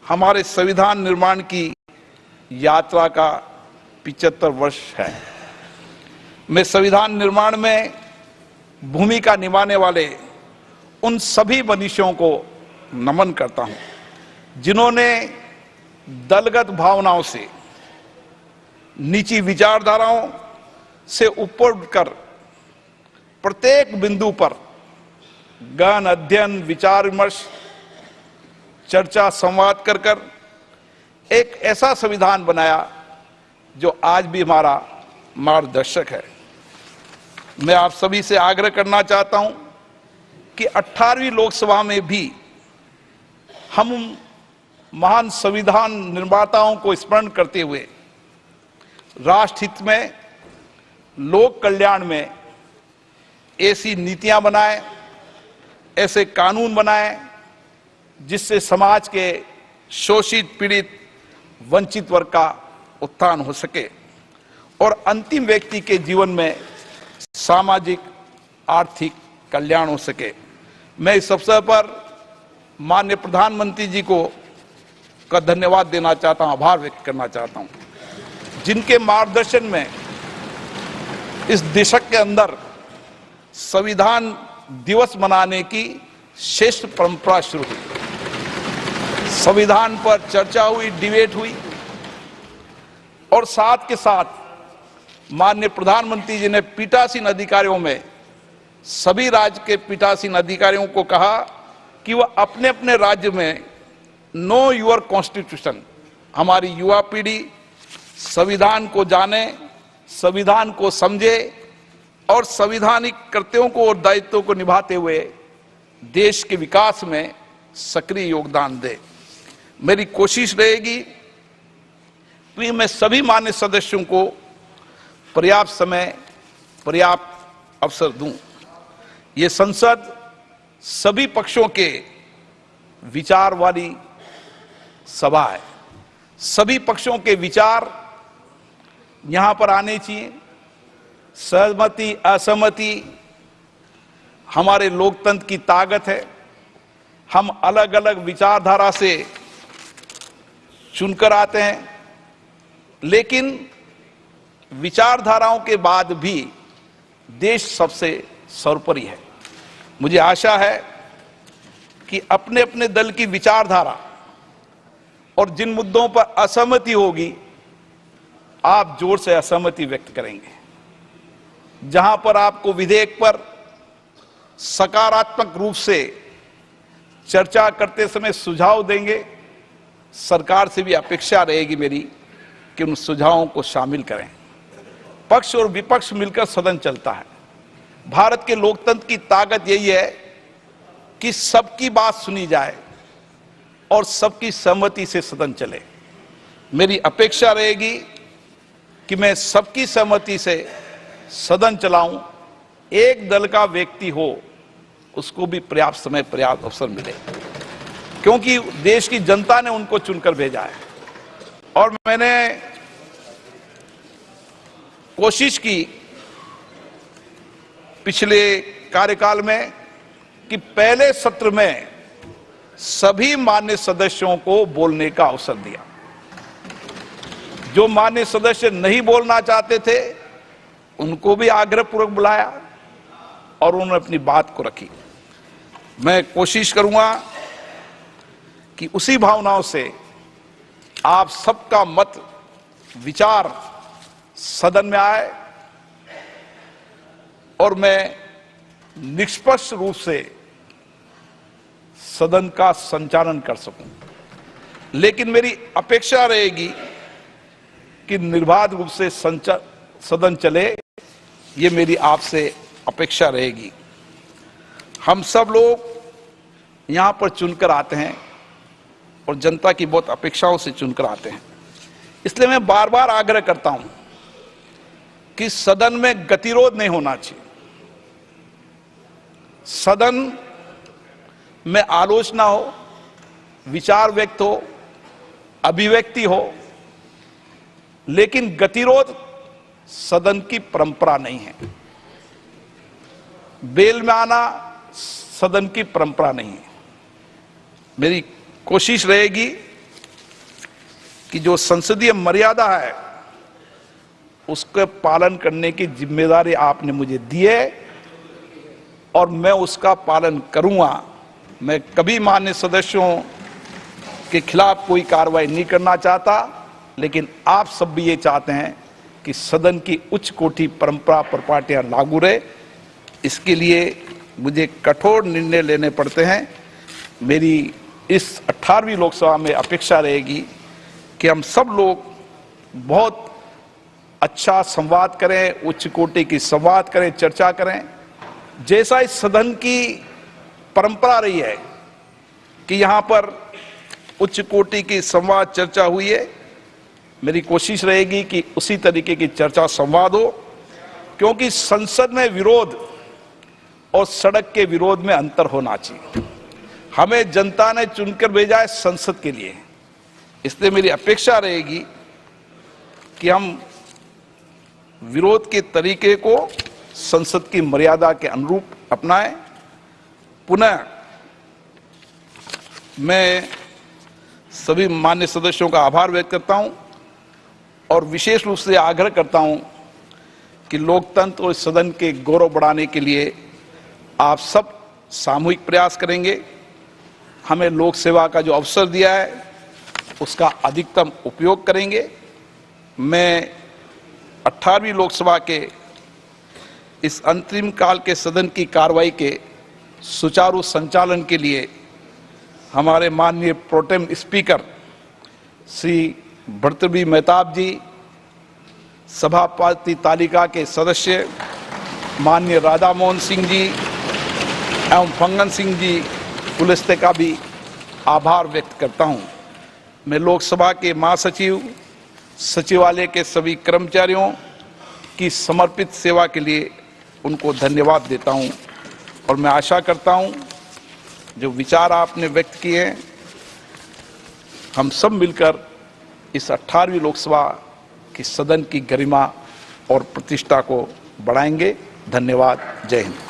हमारे संविधान निर्माण की यात्रा का 75 वर्ष है। मैं संविधान निर्माण में भूमिका निभाने वाले उन सभी मनीषियों को नमन करता हूं, जिन्होंने दलगत भावनाओं से, निजी विचारधाराओं से ऊपर उठकर प्रत्येक बिंदु पर गहन अध्ययन, विचार विमर्श, चर्चा, संवाद कर एक ऐसा संविधान बनाया जो आज भी हमारा मार्गदर्शक है। मैं आप सभी से आग्रह करना चाहता हूं कि 18वीं लोकसभा में भी हम महान संविधान निर्माताओं को स्मरण करते हुए राष्ट्र हित में, लोक कल्याण में ऐसी नीतियां बनाएं, ऐसे कानून बनाएं जिससे समाज के शोषित, पीड़ित, वंचित वर्ग का उत्थान हो सके और अंतिम व्यक्ति के जीवन में सामाजिक, आर्थिक कल्याण हो सके। मैं इस अवसर पर माननीय प्रधानमंत्री जी को का धन्यवाद देना चाहता हूं, आभार व्यक्त करना चाहता हूं, जिनके मार्गदर्शन में इस दशक के अंदर संविधान दिवस मनाने की श्रेष्ठ परंपरा शुरू हुई। संविधान पर चर्चा हुई, डिबेट हुई और साथ के साथ माननीय प्रधानमंत्री जी ने पीठासीन अधिकारियों में सभी राज्य के पीठासीन अधिकारियों को कहा कि वह अपने अपने राज्य में नो योर कॉन्स्टिट्यूशन, हमारी युवा पीढ़ी संविधान को जाने, संविधान को समझे और संवैधानिक कर्तव्यों को और दायित्वों को निभाते हुए देश के विकास में सक्रिय योगदान दे। मेरी कोशिश रहेगी कि मैं सभी मान्य सदस्यों को पर्याप्त समय, पर्याप्त अवसर दूं। ये संसद सभी पक्षों के विचार वाली सभा है। सभी पक्षों के विचार यहां पर आने चाहिए। सहमति, असहमति हमारे लोकतंत्र की ताकत है। हम अलग अलग विचारधारा से चुनकर आते हैं, लेकिन विचारधाराओं के बाद भी देश सबसे सर्वोपरि है। मुझे आशा है कि अपने अपने दल की विचारधारा और जिन मुद्दों पर असहमति होगी, आप जोर से असहमति व्यक्त करेंगे। जहां पर आपको विधेयक पर सकारात्मक रूप से चर्चा करते समय सुझाव देंगे, सरकार से भी अपेक्षा रहेगी मेरी कि उन सुझावों को शामिल करें। पक्ष और विपक्ष मिलकर सदन चलता है। भारत के लोकतंत्र की ताकत यही है कि सबकी बात सुनी जाए और सबकी सहमति से सदन चले। मेरी अपेक्षा रहेगी कि मैं सबकी सहमति से सदन चलाऊं, एक दल का व्यक्ति हो उसको भी पर्याप्त समय, पर्याप्त अवसर मिले, क्योंकि देश की जनता ने उनको चुनकर भेजा है। और मैंने कोशिश की पिछले कार्यकाल में कि पहले सत्र में सभी मान्य सदस्यों को बोलने का अवसर दिया। जो मान्य सदस्य नहीं बोलना चाहते थे उनको भी आग्रहपूर्वक बुलाया और उन्होंने अपनी बात को रखी। मैं कोशिश करूंगा कि उसी भावनाओं से आप सबका मत, विचार सदन में आए और मैं निष्पक्ष रूप से सदन का संचालन कर सकूं। लेकिन मेरी अपेक्षा रहेगी कि निर्बाध रूप से सदन चले ये मेरी आपसे अपेक्षा रहेगी। हम सब लोग यहाँ पर चुनकर आते हैं और जनता की बहुत अपेक्षाओं से चुनकर आते हैं। इसलिए मैं बार बार आग्रह करता हूं कि सदन में गतिरोध नहीं होना चाहिए। सदन में आलोचना हो, विचार व्यक्त हो, अभिव्यक्ति हो, लेकिन गतिरोध सदन की परंपरा नहीं है। बेल में आना सदन की परंपरा नहीं है। मेरी कोशिश रहेगी कि जो संसदीय मर्यादा है उसके पालन करने की जिम्मेदारी आपने मुझे दी है और मैं उसका पालन करूंगा। मैं कभी माननीय सदस्यों के खिलाफ कोई कार्रवाई नहीं करना चाहता, लेकिन आप सब भी ये चाहते हैं कि सदन की उच्च कोटि परंपरा पर पार्टियां लागू रहे। इसके लिए मुझे कठोर निर्णय लेने पड़ते हैं। मेरी इस 18वीं लोकसभा में अपेक्षा रहेगी कि हम सब लोग बहुत अच्छा संवाद करें, उच्च कोटि की संवाद करें, चर्चा करें। जैसा इस सदन की परंपरा रही है कि यहाँ पर उच्च कोटि की संवाद चर्चा हुई है, मेरी कोशिश रहेगी कि उसी तरीके की चर्चा संवाद हो, क्योंकि संसद में विरोध और सड़क के विरोध में अंतर होना चाहिए। हमें जनता ने चुनकर भेजा है संसद के लिए, इसलिए मेरी अपेक्षा रहेगी कि हम विरोध के तरीके को संसद की मर्यादा के अनुरूप अपनाएं। पुनः मैं सभी मान्य सदस्यों का आभार व्यक्त करता हूं और विशेष रूप से आग्रह करता हूं कि लोकतंत्र और सदन के गौरव बढ़ाने के लिए आप सब सामूहिक प्रयास करेंगे। हमें लोक सेवा का जो अवसर दिया है उसका अधिकतम उपयोग करेंगे। मैं 18वीं लोकसभा के इस अंतरिम काल के सदन की कार्रवाई के सुचारू संचालन के लिए हमारे माननीय प्रोटेम स्पीकर श्री भर्तृहरि मेहताब जी, सभापति तालिका के सदस्य माननीय राधा मोहन सिंह जी एवं फंगन सिंह जी पुलिस्ते का भी आभार व्यक्त करता हूं। मैं लोकसभा के महासचिव, सचिवालय के सभी कर्मचारियों की समर्पित सेवा के लिए उनको धन्यवाद देता हूं और मैं आशा करता हूं जो विचार आपने व्यक्त किए हैं हम सब मिलकर इस 18वीं लोकसभा की सदन की गरिमा और प्रतिष्ठा को बढ़ाएंगे। धन्यवाद। जय हिंद।